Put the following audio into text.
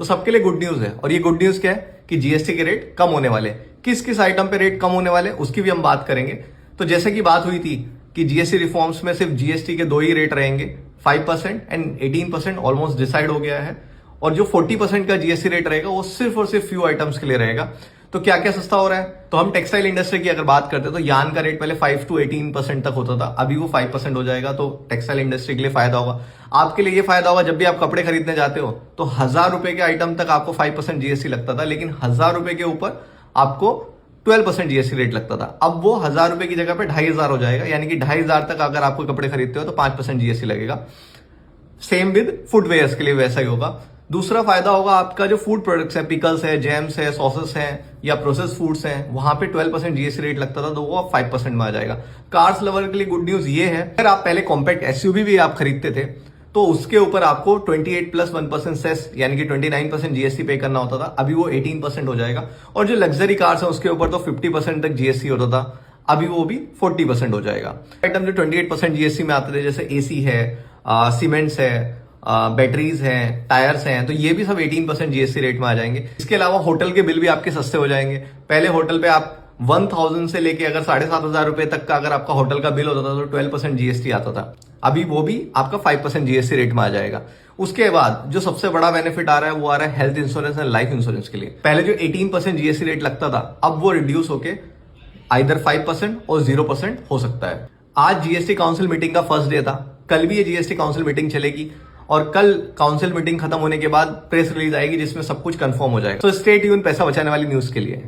तो सबके लिए गुड न्यूज है। और ये गुड न्यूज क्या है कि जीएसटी के रेट कम होने वाले। किस किस आइटम पे रेट कम होने वाले उसकी भी हम बात करेंगे। तो जैसे कि बात हुई थी कि जीएसटी रिफॉर्म्स में सिर्फ जीएसटी के 2 ही रेट रहेंगे, 5% एंड 18% ऑलमोस्ट डिसाइड हो गया है। और जो 40% का जीएसटी रेट रहेगा वो सिर्फ और सिर्फ फ्यू आइटम्स के लिए रहेगा। तो क्या क्या सस्ता हो रहा है? तो हम टेक्सटाइल इंडस्ट्री की अगर बात करते हैं तो यार्न का रेट पहले 5 to 18% तक होता था, अभी वो 5% हो जाएगा। तो टेक्सटाइल इंडस्ट्री के लिए फायदा होगा। आपके लिए ये फायदा होगा जब भी आप कपड़े खरीदने जाते हो तो 1000 रुपए के आइटम तक आपको 5% जीएसटी लगता था, लेकिन 1000 रुपए के ऊपर आपको 12% जीएसटी रेट लगता था। अब वो 1000 रुपए की जगह पे 2500 हो जाएगा, यानी कि 2500 तक अगर आपको कपड़े खरीदते हो तो 5% जीएसटी लगेगा। सेम विद फुटवेयर्स के लिए वैसा ही होगा। दूसरा फायदा होगा आपका जो फूड प्रोडक्ट्स है, पिकल्स है, जैम्स है, सॉसेस हैं या प्रोसेस फूड्स हैं, वहां पे 12% जीएसटी रेट लगता था, तो वो अब 5% में आ जाएगा। कार्स लवर के लिए गुड न्यूज ये है, अगर आप पहले कॉम्पैक्ट एसयूवी भी आप खरीदते थे तो उसके ऊपर आपको 28+1% सेस यानी कि 29% जीएसटी पे करना होता था, अभी वो 18% हो जाएगा। और जो लग्जरी कार्स है उसके ऊपर तो 50% तक जीएसटी होता था, अभी वो भी 40% हो जाएगा। आइटम जो 28% जीएसटी में आते थे जैसे एसी है, सीमेंट्स है, बैटरीज हैं, टायर्स हैं, तो ये भी सब 18% जीएसटी रेट में आ जाएंगे। इसके अलावा होटल के बिल भी आपके सस्ते हो जाएंगे। पहले होटल पे आप 1000 से लेके अगर 7500 रुपए तक का अगर आपका होटल का बिल होता था तो 12% जीएसटी आता था, अभी वो भी आपका 5% जीएसटी रेट में आ जाएगा। उसके बाद जो सबसे बड़ा बेनिफिट आ रहा है वो आ रहा है health insurance and life insurance के लिए। पहले जो 18% जीएसटी रेट लगता था अब वो रिड्यूस होके आइदर 5% और 0% हो सकता है। आज जीएसटी काउंसिल मीटिंग का फर्स्ट डे था, कल भी ये जीएसटी काउंसिल मीटिंग चलेगी और कल काउंसिल मीटिंग खत्म होने के बाद प्रेस रिलीज आएगी जिसमें सब कुछ कंफर्म हो जाएगा। तो स्टे ट्यून पैसा बचाने वाली न्यूज के लिए।